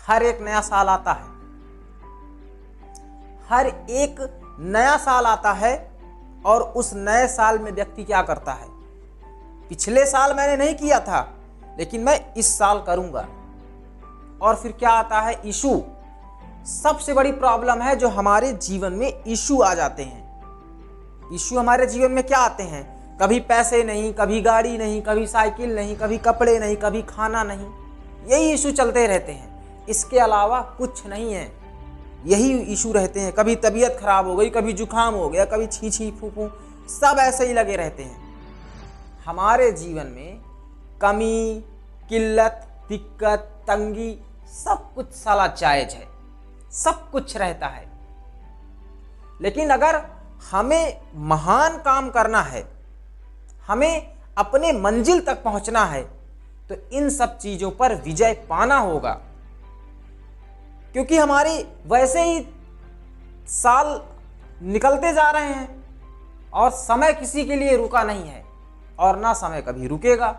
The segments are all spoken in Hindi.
हर एक नया साल आता है, हर एक नया साल आता है और उस नए साल में व्यक्ति क्या करता है, पिछले साल मैंने नहीं किया था लेकिन मैं इस साल करूंगा। और फिर क्या आता है, इशू। सबसे बड़ी प्रॉब्लम है जो हमारे जीवन में इशू आ जाते हैं। इशू हमारे जीवन में क्या आते हैं, कभी पैसे नहीं, कभी गाड़ी नहीं, कभी साइकिल नहीं, कभी कपड़े नहीं, कभी खाना नहीं, यही इशू चलते रहते हैं। इसके अलावा कुछ नहीं है, यही इशू रहते हैं। कभी तबीयत खराब हो गई, कभी जुकाम हो गया, कभी छींछी फूफू, सब ऐसे ही लगे रहते हैं। हमारे जीवन में कमी, किल्लत, दिक्कत, तंगी, सब कुछ साला जायज है, सब कुछ रहता है। लेकिन अगर हमें महान काम करना है, हमें अपने मंजिल तक पहुंचना है, तो इन सब चीजों पर विजय पाना होगा। क्योंकि हमारी वैसे ही साल निकलते जा रहे हैं और समय किसी के लिए रुका नहीं है और ना समय कभी रुकेगा।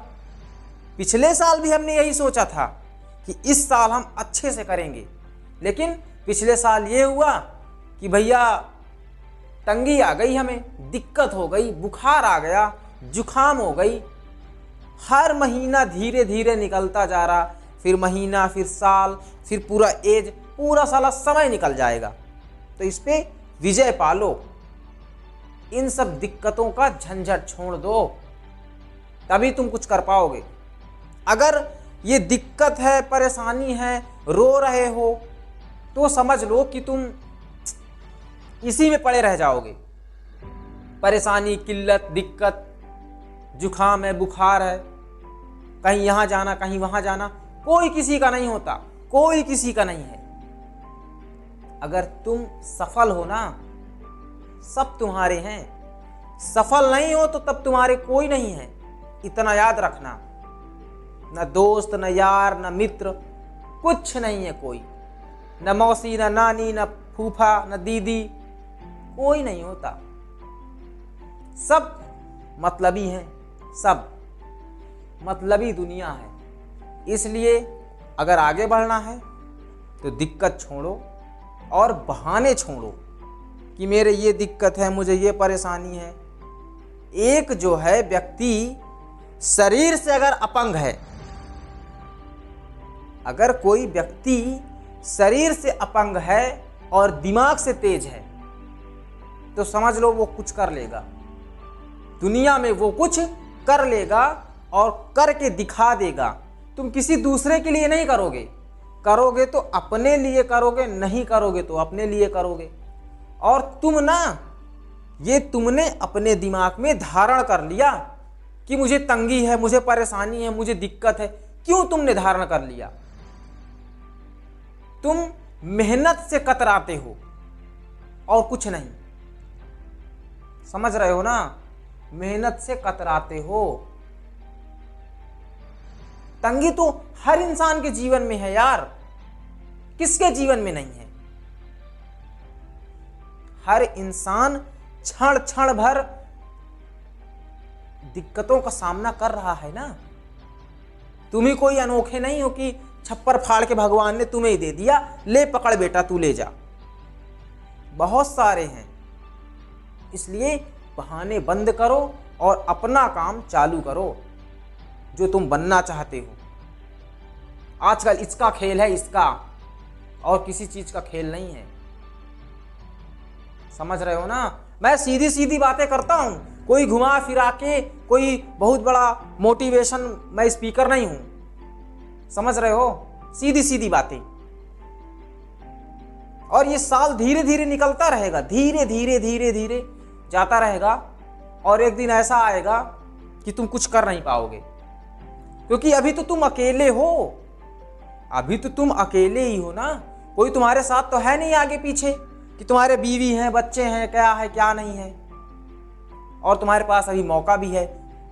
पिछले साल भी हमने यही सोचा था कि इस साल हम अच्छे से करेंगे, लेकिन पिछले साल ये हुआ कि भैया तंगी आ गई, हमें दिक्कत हो गई, बुखार आ गया, जुखाम हो गई। हर महीना धीरे धीरे निकलता जा रहा, फिर महीना, फिर साल, फिर पूरा एज, पूरा साला समय निकल जाएगा। तो इस पे विजय पालो, इन सब दिक्कतों का झंझट छोड़ दो, तभी तुम कुछ कर पाओगे। अगर ये दिक्कत है, परेशानी है, रो रहे हो, तो समझ लो कि तुम इसी में पड़े रह जाओगे। परेशानी, किल्लत, दिक्कत, जुखाम है, बुखार है, कहीं यहाँ जाना, कहीं वहाँ जाना, कोई किसी का नहीं होता, कोई किसी का नहीं है। अगर तुम सफल हो ना, सब तुम्हारे हैं। सफल नहीं हो तो तब तुम्हारे कोई नहीं है, इतना याद रखना। न दोस्त, न यार, न मित्र, कुछ नहीं है कोई। न मौसी, न नानी, न फूफा, न दीदी, कोई नहीं होता। सब मतलबी हैं, सब मतलबी दुनिया है। इसलिए अगर आगे बढ़ना है तो दिक्कत छोड़ो और बहाने छोड़ो कि मेरे ये दिक्कत है, मुझे ये परेशानी है। एक जो है व्यक्ति शरीर से अगर अपंग है, अगर कोई व्यक्ति शरीर से अपंग है और दिमाग से तेज है, तो समझ लो वो कुछ कर लेगा दुनिया में, वो कुछ कर लेगा और करके दिखा देगा। तुम किसी दूसरे के लिए नहीं करोगे, करोगे तो अपने लिए करोगे, नहीं करोगे तो अपने लिए करोगे। और तुम ना, ये तुमने अपने दिमाग में धारण कर लिया कि मुझे तंगी है, मुझे परेशानी है, मुझे दिक्कत है। क्यों तुमने धारण कर लिया? तुम मेहनत से कतराते हो और कुछ नहीं, समझ रहे हो ना? मेहनत से कतराते हो। तंगी तो हर इंसान के जीवन में है यार, किसके जीवन में नहीं है? हर इंसान क्षण क्षण भर दिक्कतों का सामना कर रहा है ना। तुम ही कोई अनोखे नहीं हो कि छप्पर फाड़ के भगवान ने तुम्हें ही दे दिया, ले पकड़ बेटा तू ले जा। बहुत सारे हैं। इसलिए बहाने बंद करो और अपना काम चालू करो जो तुम बनना चाहते हो। आजकल इसका खेल है, इसका, और किसी चीज का खेल नहीं है। समझ रहे हो ना? मैं सीधी सीधी बातें करता हूं, कोई घुमा फिरा के, कोई बहुत बड़ा मोटिवेशन, मैं स्पीकर नहीं हूं। समझ रहे हो? सीधी सीधी बातें। और ये साल धीरे धीरे निकलता रहेगा, धीरे धीरे धीरे धीरे जाता रहेगा, और एक दिन ऐसा आएगा कि तुम कुछ कर नहीं पाओगे। क्योंकि अभी तो तुम अकेले हो, अभी तो तुम अकेले ही हो ना। कोई तुम्हारे साथ तो है नहीं आगे पीछे कि तुम्हारे बीवी हैं, बच्चे हैं, क्या है क्या नहीं है। और तुम्हारे पास अभी मौका भी है।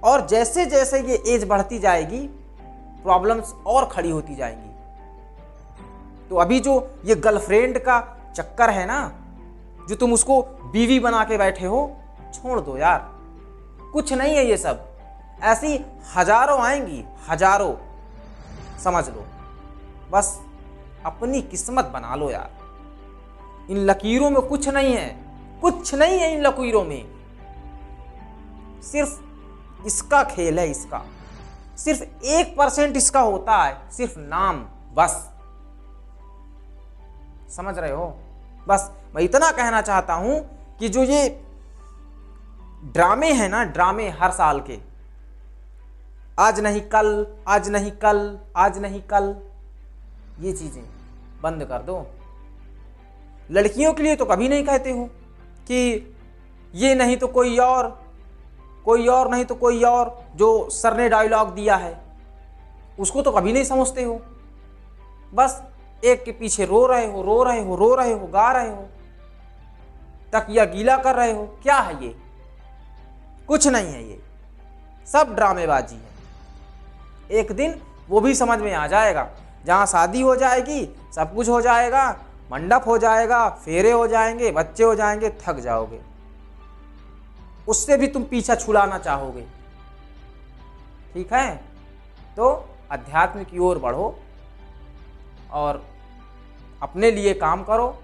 और जैसे जैसे ये एज बढ़ती जाएगी, प्रॉब्लम्स और खड़ी होती जाएंगी। तो अभी जो ये गर्लफ्रेंड का चक्कर है ना, जो तुम उसको बीवी बना के बैठे हो, छोड़ दो यार, कुछ नहीं है ये सब। ऐसी हजारों आएंगी, हजारों, समझ लो। बस अपनी किस्मत बना लो यार। इन लकीरों में कुछ नहीं है, कुछ नहीं है इन लकीरों में। सिर्फ इसका खेल है, इसका सिर्फ 1% इसका होता है, सिर्फ नाम, बस। समझ रहे हो? बस मैं इतना कहना चाहता हूं कि जो ये ड्रामे हैं ना, ड्रामे हर साल के, आज नहीं कल, आज नहीं कल, आज नहीं कल, ये चीजें बंद कर दो। लड़कियों के लिए तो कभी नहीं कहते हो कि ये नहीं तो कोई और, कोई और नहीं तो कोई और, जो सर ने डायलॉग दिया है उसको तो कभी नहीं समझते हो। बस एक के पीछे रो रहे हो, रो रहे हो, रो रहे हो, गा रहे हो, तकिया गीला कर रहे हो। क्या है ये? कुछ नहीं है, ये सब ड्रामेबाजी है। एक दिन वो भी समझ में आ जाएगा, जहाँ शादी हो जाएगी, सब कुछ हो जाएगा, मंडप हो जाएगा, फेरे हो जाएंगे, बच्चे हो जाएंगे, थक जाओगे, उससे भी तुम पीछा छुड़ाना चाहोगे। ठीक है? तो अध्यात्म की ओर बढ़ो और अपने लिए काम करो।